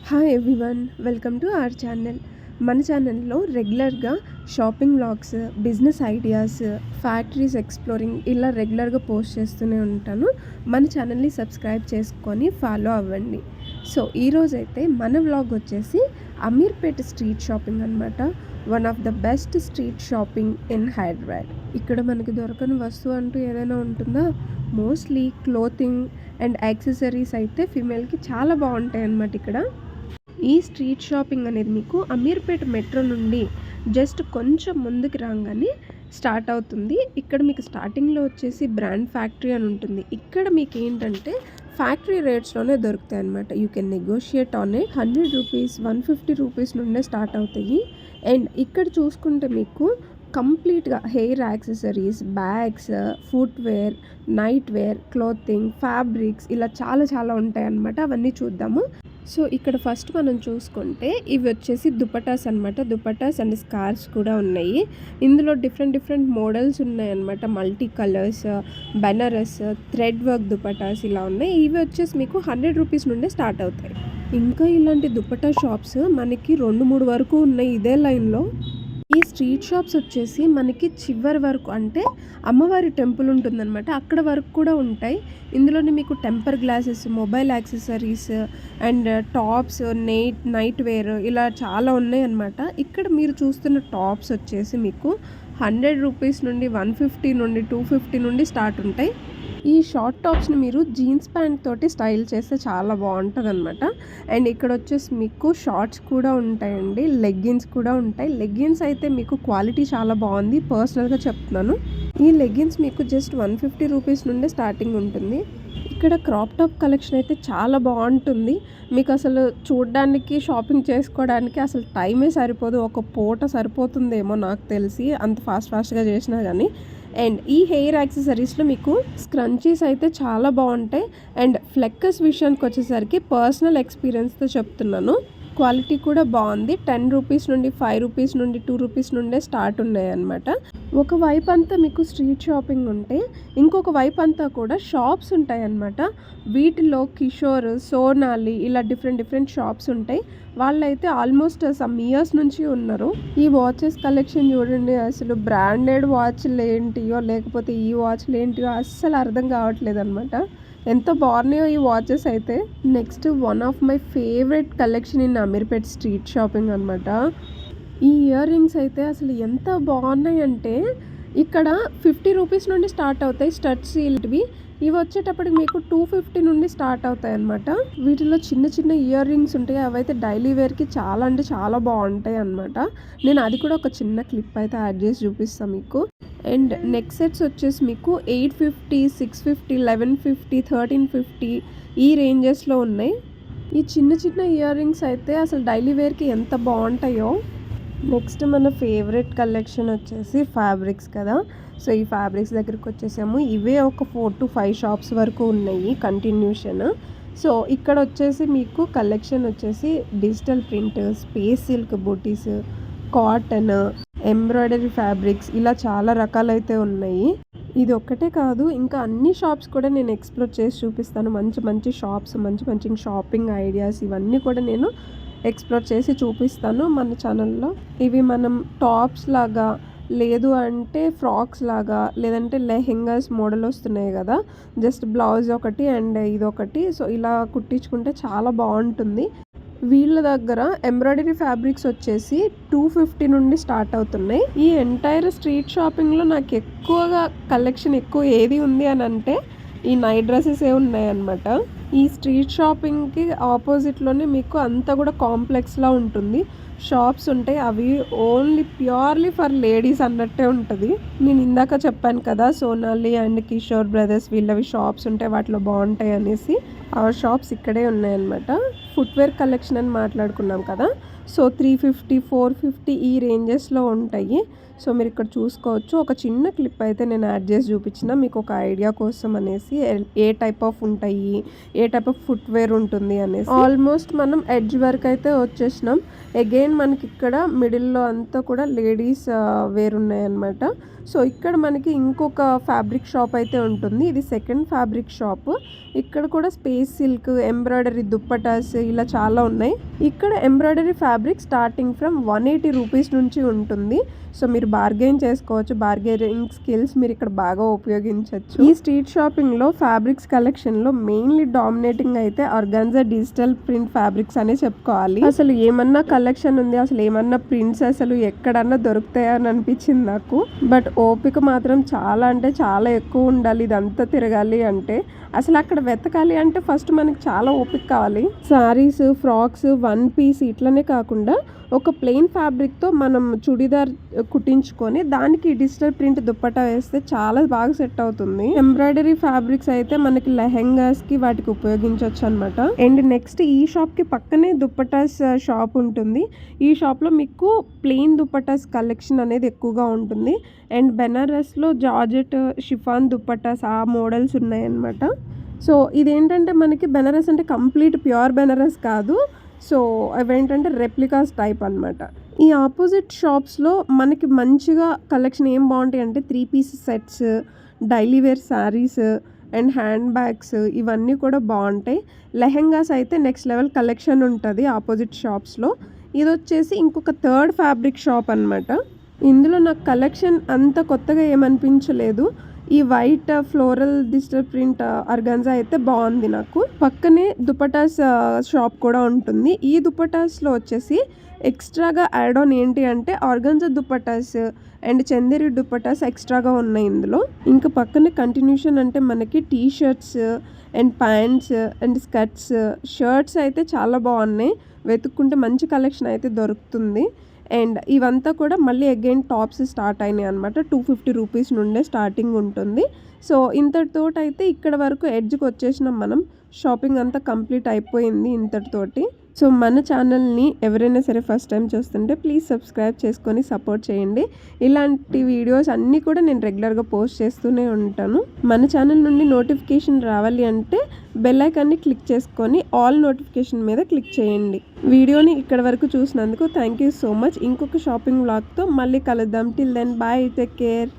Hi everyone, welcome to our channel. మన ఛానల్లో రెగ్యులర్గా shopping vlogs, business ideas, factories exploring ఇలా రెగ్యులర్గా పోస్ట్ చేస్తూనే ఉంటాను. మన ఛానల్ని సబ్స్క్రైబ్ చేసుకొని ఫాలో అవ్వండి. సో ఈరోజైతే మన వ్లాగ్ వచ్చేసి అమీర్పేట స్ట్రీట్ షాపింగ్ అనమాట. One of the best street shopping in Hyderabad. ఇక్కడ మనకి దొరకని వస్తువు అంటూ ఏదైనా ఉంటుందా? మోస్ట్లీ క్లోతింగ్ అండ్ యాక్సెసరీస్ అయితే ఫీమేల్కి చాలా బాగుంటాయి అన్నమాట. ఇక్కడ ఈ స్ట్రీట్ షాపింగ్ అనేది మీకు అమీర్పేట మెట్రో నుండి జస్ట్ కొంచెం ముందుకు రాగానే స్టార్ట్ అవుతుంది. ఇక్కడ మీకు స్టార్టింగ్లో వచ్చేసి బ్రాండ్ ఫ్యాక్టరీ అని ఉంటుంది. ఇక్కడ మీకు ఏంటంటే ఫ్యాక్టరీ రేట్స్లోనే దొరుకుతాయి అన్నమాట. You can negotiate on it. 100 rupees, 150 rupees నుండే స్టార్ట్ అవుతాయి. అండ్ ఇక్కడ చూసుకుంటే మీకు కంప్లీట్గా hair accessories, bags, footwear, night wear, clothing, fabrics ఇలా చాలా ఉంటాయి అన్నమాట. అవన్నీ చూద్దాము. సో ఇక్కడ ఫస్ట్ మనం చూసుకుంటే ఇవి వచ్చేసి దుపటాస్ అనమాట. దుపటాస్ అండ్ స్కార్ఫ్స్ కూడా ఉన్నాయి. ఇందులో డిఫరెంట్ మోడల్స్ ఉన్నాయి అనమాట. Multi colours, Banaras, thread work dupattas ఇలా ఉన్నాయి. ఇవి వచ్చేసి మీకు 100 రూపీస్ నుండే స్టార్ట్ అవుతాయి. ఇంకా ఇలాంటి దుపటా షాప్స్ మనకి 2-3 వరకు ఉన్నాయి ఇదే లైన్లో. ఈ స్ట్రీట్ షాప్స్ వచ్చేసి మనకి చివరి వరకు, అంటే అమ్మవారి టెంపుల్ ఉంటుందన్నమాట, అక్కడ వరకు కూడా ఉంటాయి. ఇందులోని మీకు temper glasses, mobile accessories and tops, night wear ఇలా చాలా ఉన్నాయి అన్నమాట. ఇక్కడ మీరు చూస్తున్న టాప్స్ వచ్చేసి మీకు 100 రూపీస్ నుండి, 150 నుండి, 250 నుండి స్టార్ట్ ఉంటాయి. ఈ షార్ట్ టాప్స్ని మీరు జీన్స్ ప్యాంట్ తోటి స్టైల్ చేస్తే చాలా బాగుంటుంది అనమాట. అండ్ ఇక్కడ వచ్చేసి మీకు షార్ట్స్ కూడా ఉంటాయండి, లెగ్గిన్స్ కూడా ఉంటాయి. లెగ్గిన్స్ అయితే మీకు క్వాలిటీ చాలా బాగుంది, పర్సనల్గా చెప్తున్నాను. ఈ లెగ్గిన్స్ మీకు జస్ట్ 150 రూపీస్ నుండే స్టార్టింగ్ ఉంటుంది. ఇక్కడ క్రాప్ టాప్ కలెక్షన్ అయితే చాలా బాగుంటుంది. మీకు అసలు చూడడానికి, షాపింగ్ చేసుకోవడానికి అసలు టైమే సరిపోదు. ఒక పూట సరిపోతుందేమో నాకు తెలిసి, అంత ఫాస్ట్గా చేసినా కానీ. అండ్ ఈ హెయిర్ యాక్సెసరీస్లో మీకు స్క్రంచీస్ అయితే చాలా బాగుంటాయి. అండ్ ఫ్లెక్కస్ విషయానికి వచ్చేసరికి పర్సనల్ ఎక్స్పీరియన్స్తో చెప్తున్నాను, క్వాలిటీ కూడా బాగుంది. 10 రూపీస్ నుండి, 5 రూపీస్ నుండి, 2 రూపీస్ నుండే స్టార్ట్ ఉన్నాయి అన్నమాట. ఒక వైపు అంతా మీకు స్ట్రీట్ షాపింగ్ ఉంటే ఇంకొక వైపు అంతా కూడా షాప్స్ ఉంటాయి అన్నమాట. వీటిలో కిషోర్, సోనాలి ఇలా డిఫరెంట్ షాప్స్ ఉంటాయి. వాళ్ళైతే ఆల్మోస్ట్ సమ్ ఇయర్స్ నుంచి ఉన్నారు. ఈ వాచెస్ కలెక్షన్ చూడండి, అసలు బ్రాండెడ్ వాచ్లు ఏంటియో లేకపోతే ఈ వాచ్లు ఏంటియో అస్సలు అర్థం కావట్లేదు అనమాట. ఎంత బాగున్నాయో ఈ వాచెస్ అయితే. Next one of my favourite collection in Ameerpet street shopping అనమాట. ఈ ఇయర్ రింగ్స్ అయితే అసలు ఎంత బాగున్నాయి అంటే ఇక్కడ 50 రూపీస్ నుండి స్టార్ట్ అవుతాయి స్టడ్స్. ఇవి వచ్చేటప్పటికి మీకు 250 నుండి స్టార్ట్ అవుతాయి అన్నమాట. వీటిలో చిన్న ఇయర్ రింగ్స్ ఉంటాయి, అవైతే డైలీ వేర్కి చాలా అంటే చాలా బాగుంటాయి అన్నమాట. నేను అది కూడా ఒక చిన్న క్లిప్ అయితే యాడ్ చేసి చూపిస్తాను మీకు. అండ్ నెక్ సెట్స్ వచ్చేసి మీకు 850, 650, 1150, 1350 ఈ రేంజెస్లో ఉన్నాయి. ఈ చిన్న ఇయర్ రింగ్స్ అయితే అసలు డైలీ వేర్కి ఎంత బాగుంటాయో. నెక్స్ట్ మన ఫేవరెట్ కలెక్షన్ వచ్చేసి ఫ్యాబ్రిక్స్ కదా. సో ఈ ఫ్యాబ్రిక్స్ దగ్గరికి వచ్చేసాము. ఇవే ఒక 4 to 5 షాప్స్ వరకు ఉన్నాయి కంటిన్యూషన్. సో ఇక్కడ వచ్చేసి మీకు కలెక్షన్ వచ్చేసి డిజిటల్ ప్రింట్, స్పేస్ సిల్క్ బూటీస్, కాటన్, ఎంబ్రాయిడరీ ఫ్యాబ్రిక్స్ ఇలా చాలా రకాలైతే ఉన్నాయి. ఇది ఒక్కటే కాదు, ఇంకా అన్ని షాప్స్ కూడా నేను ఎక్స్ప్లోర్ చేసి చూపిస్తాను. మంచి షాప్స్, మంచి షాపింగ్ ఐడియాస్ ఇవన్నీ కూడా నేను ఎక్స్ప్లోర్ చేసి చూపిస్తాను మన ఛానల్లో. ఇవి మనం టాప్స్ లాగా, లేదు అంటే ఫ్రాక్స్ లాగా, లేదంటే లెహెంగాస్ మోడల్ వస్తున్నాయి కదా, జస్ట్ బ్లౌజ్ ఒకటి అండ్ ఇదొకటి, సో ఇలా కుట్టించుకుంటే చాలా బాగుంటుంది. వీళ్ళ దగ్గర ఎంబ్రాయిడరీ ఫ్యాబ్రిక్స్ వచ్చేసి 250 నుండి స్టార్ట్ అవుతున్నాయి. ఈ ఎంటైర్ స్ట్రీట్ షాపింగ్లో నాకు ఎక్కువగా కలెక్షన్ ఎక్కువ ఏది ఉంది అని అంటే ఈ నైట్ డ్రెస్సెస్ ఉన్నాయి అన్నమాట. ఈ స్ట్రీట్ షాపింగ్కి ఆపోజిట్లోనే మీకు అంతా కూడా కాంప్లెక్స్లా ఉంటుంది, షాప్స్ ఉంటాయి. అవి ఓన్లీ ప్యూర్లీ ఫర్ లేడీస్ అన్నట్టే ఉంటుంది. నేను ఇందాక చెప్పాను కదా, సోనాలి అండ్ కిషోర్ బ్రదర్స్ వీళ్ళవి షాప్స్ ఉంటాయి, వాటిలో బాగుంటాయి అనేసి. ఆ షాప్స్ ఇక్కడే ఉన్నాయన్నమాట. ఫుట్వేర్ కలెక్షన్ అని మాట్లాడుకున్నాం కదా, సో 350, 450 ఈ రేంజెస్లో ఉంటాయి. సో మీరు ఇక్కడ చూసుకోవచ్చు. ఒక చిన్న క్లిప్ అయితే నేను యాడ్ చేసి చూపించిన మీకు ఒక ఐడియా కోసం అనేసి, ఏ టైప్ ఆఫ్ ఉంటాయి, ఏ టైప్ ఆఫ్ ఫుట్వేర్ ఉంటుంది అనేసి. ఆల్మోస్ట్ మనం ఎడ్జ్ వరకు అయితే వచ్చేసినాం. అగైన్ మనకి ఇక్కడ మిడిల్లో అంతా కూడా లేడీస్ వేర్ ఉన్నాయన్నమాట. సో ఇక్కడ మనకి ఇంకొక ఫ్యాబ్రిక్ షాప్ అయితే ఉంటుంది. ఇది సెకండ్ ఫ్యాబ్రిక్ షాప్. ఇక్కడ కూడా space space silk, embroidery dupattas ఇలా చాలా ఉన్నాయి. ఇక్కడ embroidery fabric starting from 180 rupees నుంచి ఉంటుంది. సో మీరు బార్గెయిన్ చేసుకోవచ్చు. బార్గెనింగ్ స్కిల్స్ మీరు ఇక్కడ బాగా ఉపయోగించవచ్చు. ఈ స్ట్రీట్ షాపింగ్లో ఫ్యాబ్రిక్స్ కలెక్షన్లో మెయిన్లీ డామినేటింగ్ అయితే ఆర్గాన్జా డిజిటల్ ప్రింట్ ఫ్యాబ్రిక్స్ అనే చెప్పుకోవాలి. అసలు ఏమన్నా కలెక్షన్ ఉంది, అసలు ఏమన్నా ప్రింట్స్ అసలు ఎక్కడన్నా దొరుకుతాయా అని అనిపించింది నాకు. బట్ ఓపిక మాత్రం చాలా అంటే చాలా ఎక్కువ ఉండాలి ఇదంతా తిరగాలి అంటే. అసలు అక్కడ వెతకాలి అంటే ఫస్ట్ మనకి చాలా ఓపిక కావాలి. సారీస్, ఫ్రాక్స్, వన్ పీస్ ఇట్లనే కాకుండా ఒక ప్లెయిన్ ఫ్యాబ్రిక్తో మనం చుడిదార్ కుట్టించుకొని దానికి డిజిటల్ ప్రింట్ దుప్పటా వేస్తే చాలా బాగా సెట్ అవుతుంది. ఎంబ్రాయిడరీ ఫ్యాబ్రిక్స్ అయితే మనకి లెహెంగాస్కి వాటికి ఉపయోగించవచ్చు అనమాట. అండ్ నెక్స్ట్ ఈ షాప్కి పక్కనే దుప్పటాస్ షాప్ ఉంటుంది. ఈ షాప్లో మీకు ప్లెయిన్ దుప్పటాస్ కలెక్షన్ అనేది ఎక్కువగా ఉంటుంది. అండ్ బెనారస్లో జార్జెట్, షిఫాన్ దుప్పటాస్ ఆ మోడల్స్ ఉన్నాయన్నమాట. సో ఇదేంటంటే మనకి బెనారస్ అంటే కంప్లీట్ ప్యూర్ బెనారస్ కాదు. సో అవేంటంటే రెప్లికాస్ టైప్ అనమాట. ఈ ఆపోజిట్ షాప్స్లో మనకి మంచిగా కలెక్షన్ ఏం బాగుంటాయి అంటే 3 piece sets, daily wear saris and hand bags ఇవన్నీ కూడా బాగుంటాయి. లెహెంగాస్ అయితే నెక్స్ట్ లెవెల్ కలెక్షన్ ఉంటుంది ఆపోజిట్ షాప్స్లో. ఇది వచ్చేసి ఇంకొక థర్డ్ ఫ్యాబ్రిక్ షాప్ అనమాట. ఇందులో నాకు కలెక్షన్ అంత కొత్తగా ఏమనిపించలేదు. ఈ white floral digital print organza అయితే బాగుంది నాకు. పక్కనే దుపటాస్ షాప్ కూడా ఉంటుంది. ఈ దుపటాస్లో వచ్చేసి ఎక్స్ట్రాగా యాడ్ ఆన్ ఏంటి అంటే ఆర్గాన్జా దుపటాస్ అండ్ చందేరి దుపటాస్ ఎక్స్ట్రాగా ఉన్నాయి ఇందులో. ఇంకా పక్కనే కంటిన్యూషన్ అంటే మనకి T shirts and pants and skirts, shirts అయితే చాలా బాగున్నాయి. వెతుక్కుంటే మంచి కలెక్షన్ అయితే దొరుకుతుంది. అండ్ ఇవంతా కూడా మళ్ళీ అగైన్ టాప్స్ స్టార్ట్ అయినాయి అనమాట. 250 రూపీస్ నుండే స్టార్టింగ్ ఉంటుంది. సో ఇంతటితోటైతే ఇక్కడ వరకు ఎడ్జ్కి వచ్చేసినాం మనం. షాపింగ్ అంతా కంప్లీట్ అయిపోయింది ఇంతటితోటి. సో మన ఛానల్ని ఎవరైనా సరే ఫస్ట్ టైం చూస్తుంటే ప్లీజ్ సబ్స్క్రైబ్ చేసుకొని సపోర్ట్ చేయండి. ఇలాంటి వీడియోస్ అన్నీ కూడా నేను రెగ్యులర్గా పోస్ట్ చేస్తూనే ఉంటాను. మన ఛానల్ నుండి నోటిఫికేషన్ రావాలి అంటే బెల్ ఐకాన్ని క్లిక్ చేసుకొని ఆల్ నోటిఫికేషన్ మీద క్లిక్ చేయండి. వీడియోని ఇక్కడ వరకు చూసినందుకు థ్యాంక్ యూ సో మచ్. ఇంకొక షాపింగ్ వ్లాగ్తో మళ్ళీ కలుద్దాం. Till then bye, take care.